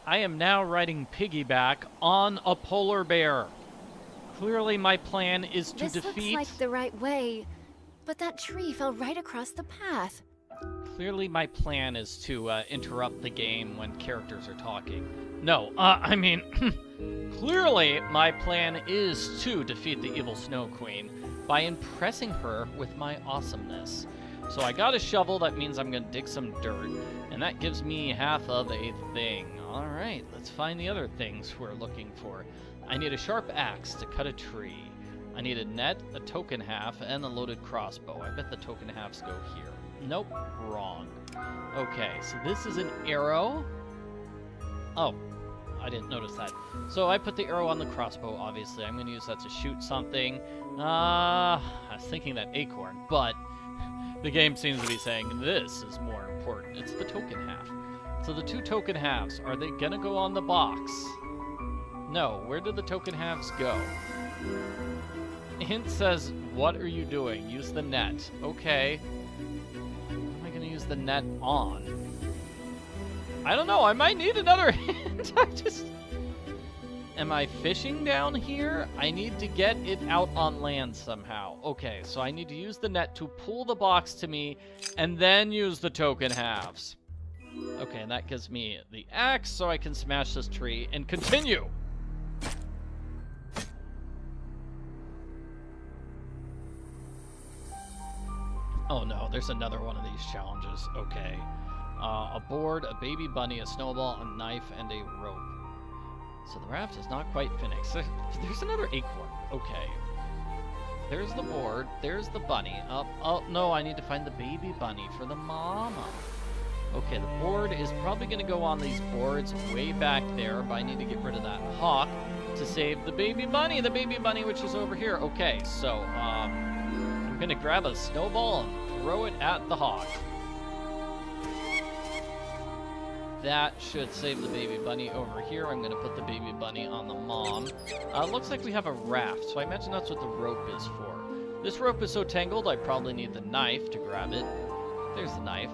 I am now riding piggyback on a polar bear. Clearly my plan is to defeat... This looks like the right way, but that tree fell right across the path. Clearly my plan is to interrupt the game when characters are talking. No, I mean, clearly my plan is to defeat the evil Snow Queen by impressing her with my awesomeness. So I got a shovel, that means I'm gonna dig some dirt, and that gives me half of a thing. Alright, let's find the other things we're looking for. I need a sharp axe to cut a tree. I need a net, a token half, and a loaded crossbow. I bet the token halves go here. Nope, wrong. Okay, so this is an arrow. Oh, I didn't notice that. So I put the arrow on the crossbow, obviously. I'm going to use that to shoot something. I was thinking that acorn, but the game seems to be saying this is more important. It's the token half. So the 2 token halves, are they going to go on the box? No, where did the token halves go? Hint says, what are you doing? Use the net. Okay. What am I going to use the net on? I don't know. I might need another hint. Am I fishing down here? I need to get it out on land somehow. Okay, so I need to use the net to pull the box to me and then use the token halves. Okay, and that gives me the axe so I can smash this tree and continue. Oh no, there's another one of these challenges. Okay. A board, a baby bunny, a snowball, a knife, and a rope. So the raft is not quite finished. There's another acorn. Okay. There's the board. There's the bunny. Oh, no, I need to find the baby bunny for the mama. Okay, the board is probably going to go on these boards way back there, but I need to get rid of that hawk to save the baby bunny which is over here. Okay, so I'm going to grab a snowball and throw it at the hawk. That should save the baby bunny over here. I'm going to put the baby bunny on the mom. Looks like we have a raft, so I imagine that's what the rope is for. This rope is so tangled, I probably need the knife to grab it. There's the knife.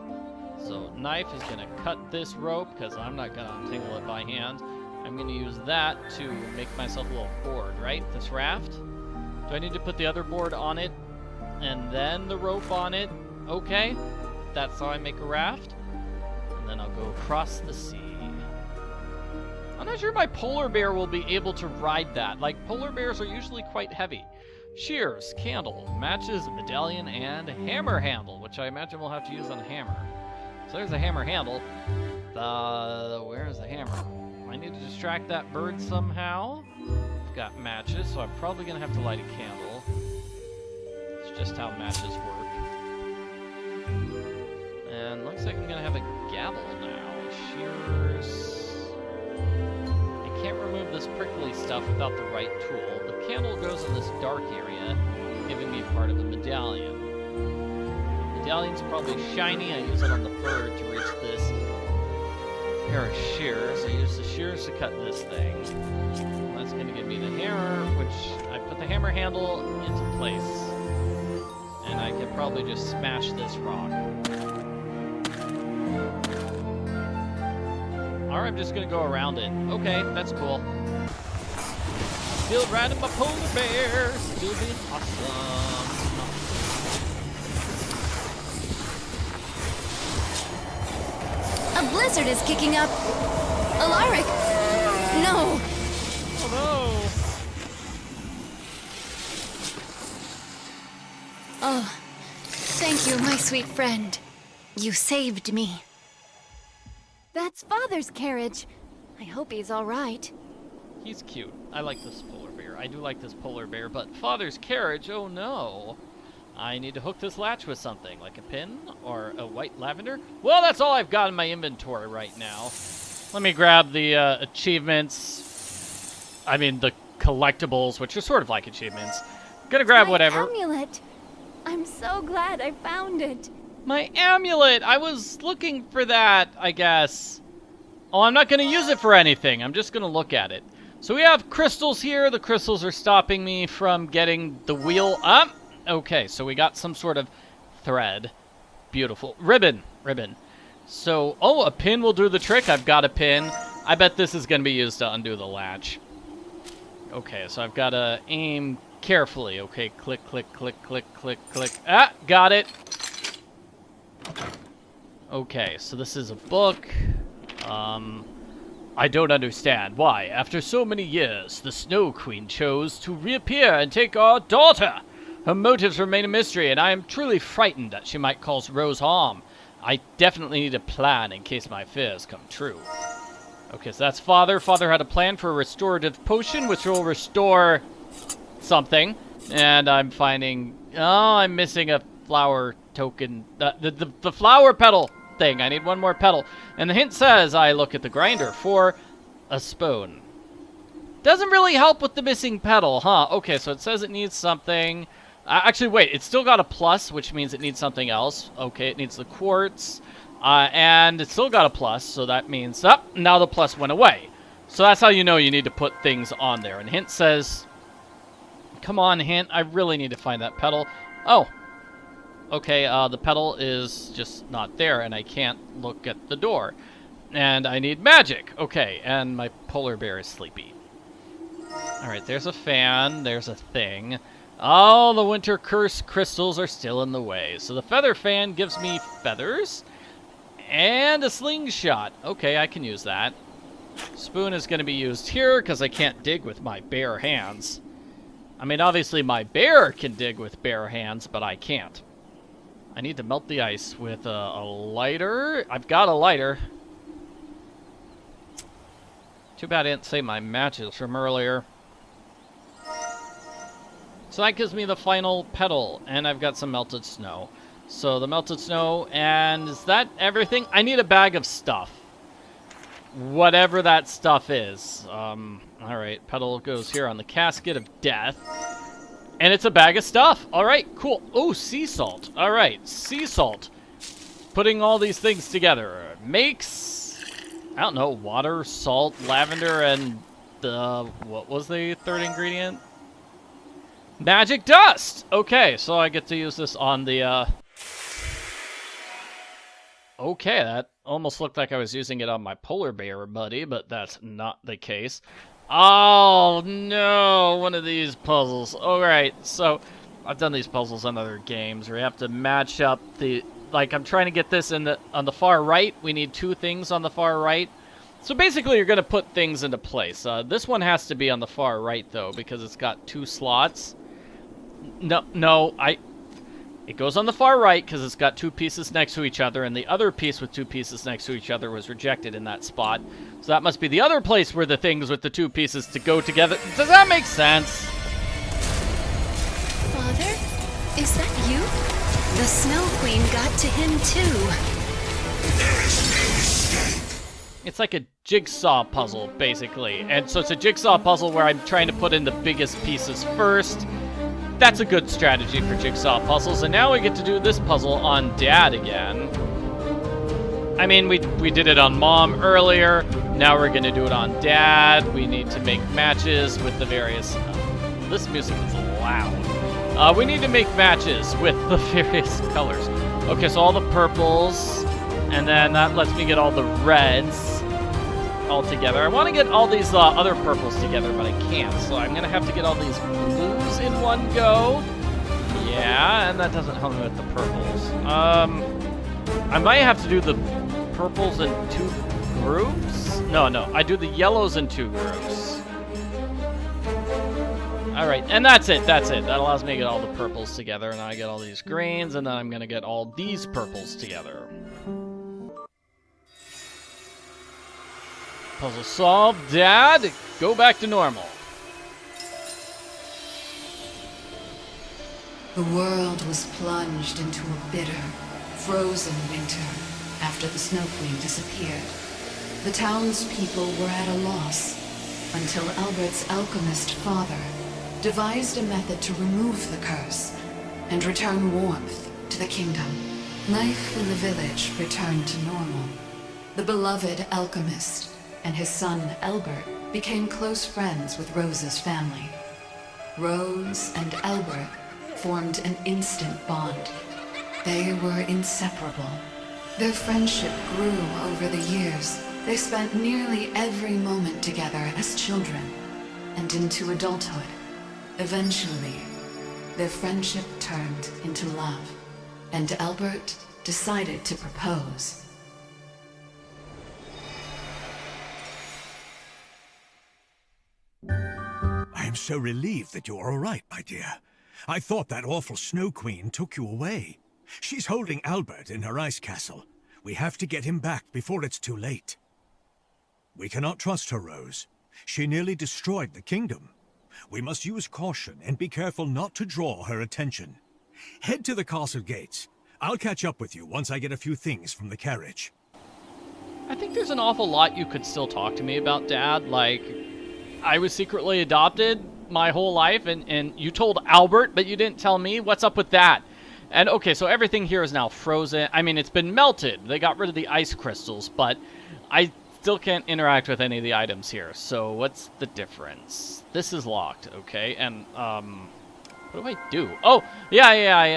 So knife is going to cut this rope because I'm not going to untangle it by hand. I'm going to use that to make myself a little board, right? This raft. Do I need to put the other board on it and then the rope on it? Okay. That's how I make a raft. And then I'll go across the sea. I'm not sure my polar bear will be able to ride that. Like, polar bears are usually quite heavy. Shears, candle, matches, medallion, and hammer handle, which I imagine we'll have to use on a hammer. So there's a hammer handle. Where is the hammer? I need to distract that bird somehow. I've got matches, so I'm probably going to have to light a candle. It's just how matches work. And looks like I'm going to have a gavel now. Shears. I can't remove this prickly stuff without the right tool. The candle goes in this dark area, giving me part of the medallion. Medallion's probably shiny. I use it on the bird to reach this pair of shears. I use the shears to cut this thing. That's going to give me the hammer, which I put the hammer handle into place. And I can probably just smash this rock. Or I'm just going to go around it. Okay, that's cool. Still riding my polar bear. Still being awesome. A blizzard is kicking up. Alaric! No! Oh no! Oh, thank you, my sweet friend. You saved me. That's Father's carriage. I hope he's all right. He's cute. I like this polar bear. I do like this polar bear, but Father's carriage, oh no. I need to hook this latch with something, like a pin or a white lavender. Well, that's all I've got in my inventory right now. Let me grab the achievements. I mean, the collectibles, which are sort of like achievements. Gonna grab whatever. My amulet. I'm so glad I found it. My amulet! I was looking for that, I guess. Oh, I'm not gonna use it for anything. I'm just gonna look at it. So we have crystals here. The crystals are stopping me from getting the wheel up. Okay, so we got some sort of thread. beautiful. Ribbon. So, oh, a pin will do the trick. I've got a pin. I bet this is going to be used to undo the latch. Okay, so I've got to aim carefully. Okay, click, click, click, click, click, click. Ah, got it. Okay, so this is a book. I don't understand why, after so many years, the Snow Queen chose to reappear and take our daughter. Her motives remain a mystery, and I am truly frightened that she might cause Rose harm. I definitely need a plan in case my fears come true. Okay, so that's Father. Father had a plan for a restorative potion, which will restore something. And I'm finding... Oh, I'm missing a flower token. The flower petal thing. I need one more petal. And the hint says I look at the grinder for a spoon. Doesn't really help with the missing petal, huh? Okay, so it says it needs something... actually, wait, it's still got a plus, which means it needs something else. Okay, it needs the quartz. And it's still got a plus, so that means... Oh, now the plus went away. So that's how you know you need to put things on there. And hint says... Come on, hint. I really need to find that petal. Oh. Okay, the petal is just not there, and I can't look at the door. And I need magic. Okay, and my polar bear is sleepy. Alright, there's a fan. There's a thing. Oh, the winter curse crystals are still in the way. So the feather fan gives me feathers and a slingshot. Okay, I can use that. Spoon is going to be used here because I can't dig with my bare hands. I mean, obviously my bear can dig with bare hands, but I can't. I need to melt the ice with a lighter. I've got a lighter. Too bad I didn't save my matches from earlier. So that gives me the final petal, and I've got some melted snow. So the melted snow, and is that everything? I need a bag of stuff. Whatever that stuff is. Alright, petal goes here on the casket of death. And it's a bag of stuff. Alright, cool. Oh, sea salt. Alright, sea salt. Putting all these things together makes, I don't know, water, salt, lavender, and what was the third ingredient? Magic dust! Okay, so I get to use this on the, Okay, that almost looked like I was using it on my polar bear buddy, but that's not the case. Oh, no, one of these puzzles. Alright, so I've done these puzzles on other games where you have to match up the... Like, I'm trying to get this on the far right. We need two things on the far right. So basically, you're going to put things into place. This one has to be on the far right, though, because it's got two slots. It goes on the far right because it's got two pieces next to each other, and the other piece with two pieces next to each other was rejected in that spot. So that must be the other place where the things with the two pieces to go together. Does that make sense? Father? Is that you? The Snow Queen got to him too. There is no escape. It's like a jigsaw puzzle, basically. And so it's a jigsaw puzzle where I'm trying to put in the biggest pieces first. That's a good strategy for jigsaw puzzles. And now we get to do this puzzle on Dad again. I mean, we did it on Mom earlier. Now we're going to do it on Dad. We need to make matches with the various... this music is loud. We need to make matches with the various colors. Okay, so all the purples. And then that lets me get all the reds all together. I want to get all these other purples together, but I can't. So I'm going to have to get all these blues in one go. Yeah, and that doesn't help me with the purples. I might have to do the purples in two groups. No, I do the yellows in two groups. Alright, and that's it. That allows me to get all the purples together, and I get all these greens, and then I'm going to get all these purples together. Puzzle solved. Dad, go back to normal. The world was plunged into a bitter, frozen winter after the Snow Queen disappeared. The townspeople were at a loss until Albert's alchemist father devised a method to remove the curse and return warmth to the kingdom. Life in the village returned to normal. The beloved alchemist and his son, Albert, became close friends with Rose's family. Rose and Albert formed an instant bond. They were inseparable. Their friendship grew over the years. They spent nearly every moment together as children and into adulthood. Eventually, their friendship turned into love, and Albert decided to propose. I am so relieved that you're all right, my dear. I thought that awful Snow Queen took you away. She's holding Albert in her ice castle. We have to get him back before it's too late. We cannot trust her, Rose. She nearly destroyed the kingdom. We must use caution and be careful not to draw her attention. Head to the castle gates. I'll catch up with you once I get a few things from the carriage. I think there's an awful lot you could still talk to me about, Dad. Like, I was secretly adopted my whole life, and you told Albert, but you didn't tell me. What's up with that? And, okay, so everything here is now frozen. I mean, it's been melted. They got rid of the ice crystals, but I still can't interact with any of the items here. So what's the difference? This is locked, okay, and, what do I do? Oh, yeah,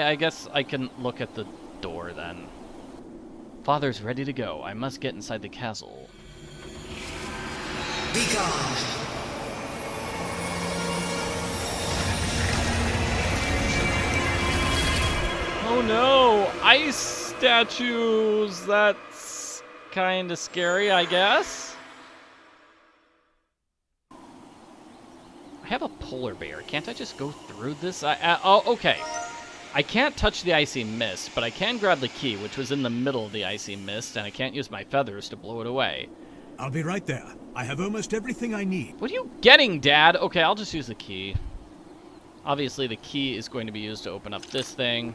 I guess I can look at the door, then. Father's ready to go. I must get inside the castle. Be gone. Oh no! Ice statues! That's kinda scary, I guess. I have a polar bear. Can't I just go through this? Oh, okay. I can't touch the icy mist, but I can grab the key, which was in the middle of the icy mist, and I can't use my feathers to blow it away. I'll be right there. I have almost everything I need. What are you getting, Dad? Okay, I'll just use the key. Obviously, the key is going to be used to open up this thing.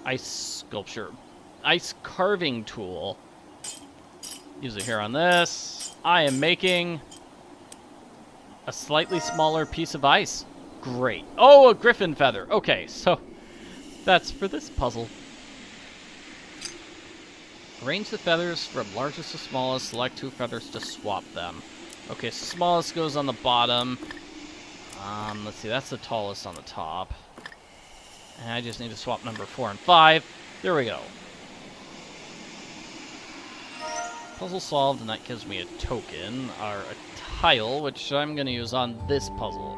Ice sculpture. Ice carving tool. Use it here on this. I am making a slightly smaller piece of ice. Great. Oh, a griffin feather. Okay, so that's for this puzzle. Arrange the feathers from largest to smallest. Select 2 feathers to swap them. Okay, so smallest goes on the bottom. Let's see, that's the tallest on the top. And I just need to swap number 4 and 5. There we go. Puzzle solved, and that gives me a token, or a tile, which I'm going to use on this puzzle.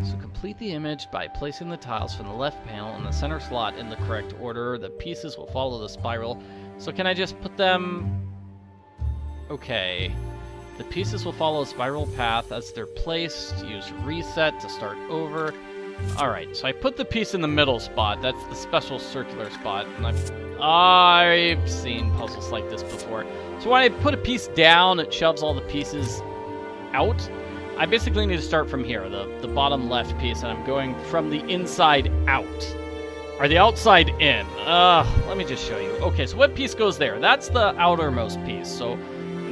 So complete the image by placing the tiles from the left panel in the center slot in the correct order. The pieces will follow the spiral. So can I just put them... Okay. The pieces will follow a spiral path as they're placed. Use reset to start over. Alright, so I put the piece in the middle spot. That's the special circular spot. And I've seen puzzles like this before. So when I put a piece down, it shoves all the pieces out. I basically need to start from here, the bottom left piece, and I'm going from the inside out. Or the outside in. Let me just show you. Okay, so what piece goes there? That's the outermost piece. So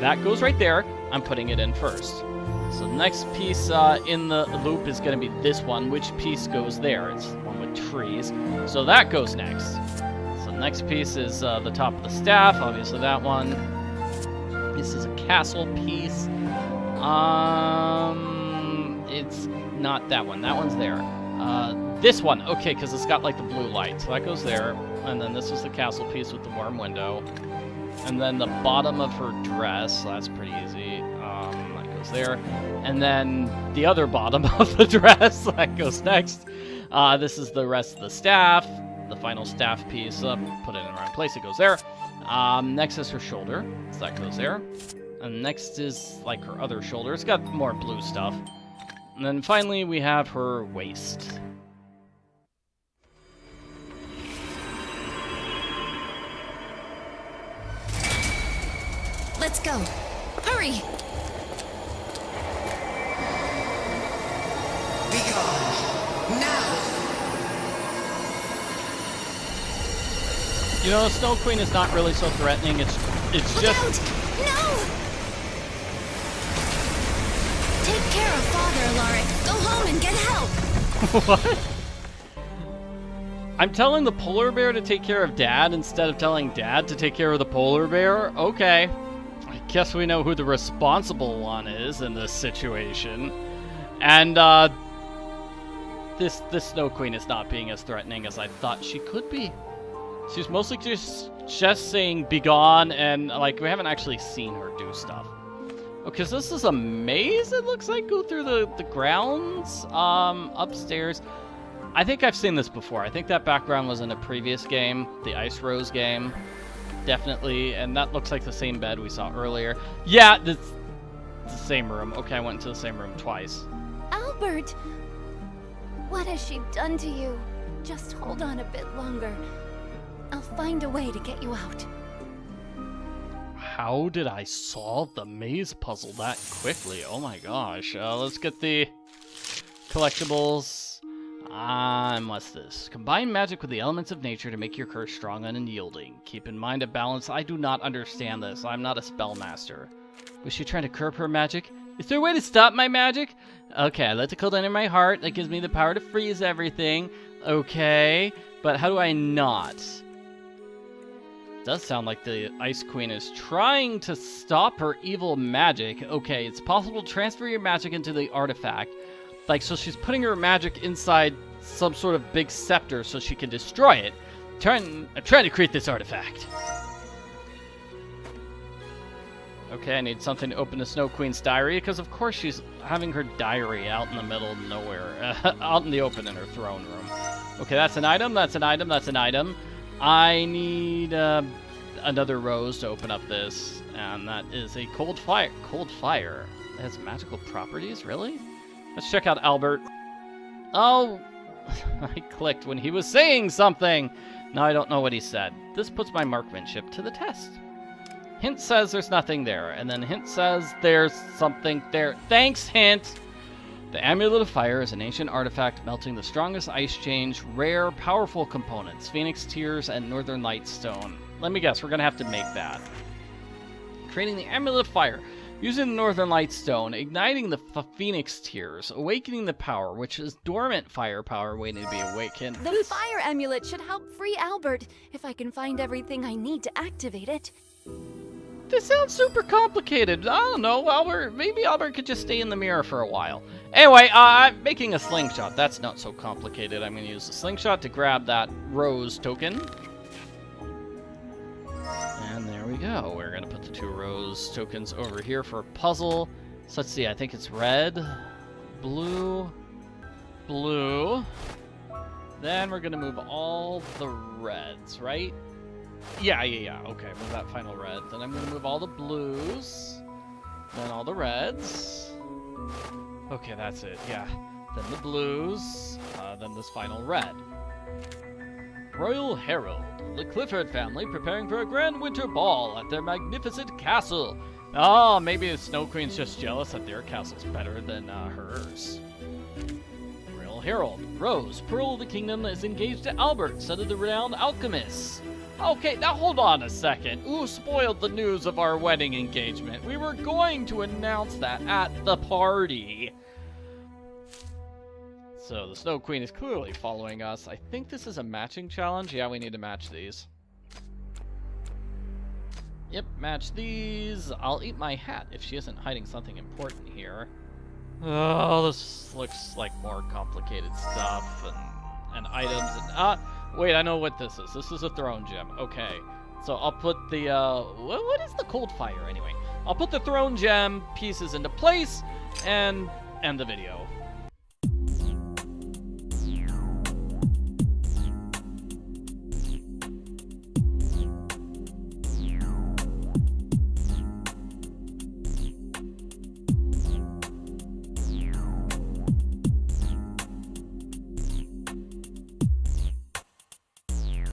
that goes right there. I'm putting it in first. So the next piece in the loop is going to be this one. Which piece goes there? It's the one with trees. So that goes next. So the next piece is the top of the staff. Obviously that one. This is a castle piece. It's not that one. That one's there. This one. Okay, because it's got like the blue light. So that goes there. And then this is the castle piece with the warm window. And then the bottom of her dress. So that's pretty easy. That goes there. And then the other bottom of the dress. That goes next. This is the rest of the staff. The final staff piece. Put it in the right place. It goes there. Next is her shoulder. So that goes there. And next is like her other shoulder. It's got more blue stuff. And then finally we have her waist. Let's go. Hurry! Be gone. Now! You know, Snow Queen is not really so threatening. It's Look just... out! No! Take care of Father, Alaric. Go home and get help! What? I'm telling the polar bear to take care of Dad instead of telling Dad to take care of the polar bear? Okay. I guess we know who the responsible one is in this situation. And, This Snow Queen is not being as threatening as I thought she could be. She's mostly just saying begone, and like we haven't actually seen her do stuff. Okay, so this is a maze, it looks like. Go through the grounds upstairs. I think I've seen this before. I think that background was in a previous game, the Ice Rose game. Definitely, and that looks like the same bed we saw earlier. Yeah, it's the same room. Okay, I went into the same room twice. Albert! What has she done to you? Just hold on a bit longer. I'll find a way to get you out. How did I solve the maze puzzle that quickly? Oh my gosh. Let's get the collectibles. What's this? Combine magic with the elements of nature to make your curse strong and unyielding. Keep in mind a balance. I do not understand this. I'm not a spellmaster. Was she trying to curb her magic? Is there a way to stop my magic? Okay, I let the cold enter my heart. That gives me the power to freeze everything. Okay, but how do I not? It does sound like the Ice Queen is trying to stop her evil magic. Okay, it's possible to transfer your magic into the artifact. Like, so she's putting her magic inside some sort of big scepter so she can destroy it. I'm trying to create this artifact. Okay, I need something to open the Snow Queen's diary, because of course she's having her diary out in the middle of nowhere. Out in the open in her throne room. Okay, that's an item, that's an item, that's an item. I need another rose to open up this, and that is a cold fire. Cold fire? It has magical properties, really? Let's check out Albert. Oh, I clicked when he was saying something. Now I don't know what he said. This puts my marksmanship to the test. Hint says there's nothing there, and then Hint says there's something there. Thanks, Hint! The Amulet of Fire is an ancient artifact melting the strongest ice change, rare, powerful components, Phoenix Tears and Northern Light Stone. Let me guess, we're going to have to make that. Creating the Amulet of Fire. Using the Northern Light Stone, igniting the Phoenix Tears, awakening the power, which is dormant fire power waiting to be awakened. The fire amulet should help free Albert, if I can find everything I need to activate it. This sounds super complicated. I don't know, Albert. Maybe Albert could just stay in the mirror for a while. Anyway, I'm making a slingshot. That's not so complicated. I'm going to use the slingshot to grab that rose token. And there we go. We're going to put the 2 rose tokens over here for a puzzle. So let's see. I think it's red, blue, blue. Then we're going to move all the reds, right? Yeah. Okay, move that final red. Then I'm going to move all the blues. Then all the reds. Okay, that's it. Yeah. Then the blues. Then this final red. Royal Herald. The Clifford family preparing for a grand winter ball at their magnificent castle. Oh, maybe the Snow Queen's just jealous that their castle's better than hers. Royal Herald. Rose, Pearl of the Kingdom, is engaged to Albert, son of the renowned alchemist. Okay, now hold on a second. Who spoiled the news of our wedding engagement? We were going to announce that at the party. So the Snow Queen is clearly following us. I think this is a matching challenge. Yeah, we need to match these. Yep, match these. I'll eat my hat if she isn't hiding something important here. Oh, this looks like more complicated stuff and items and wait, I know what this is. This is a throne gem. Okay. So I'll put the what is the cold fire anyway? I'll put the throne gem pieces into place and end the video.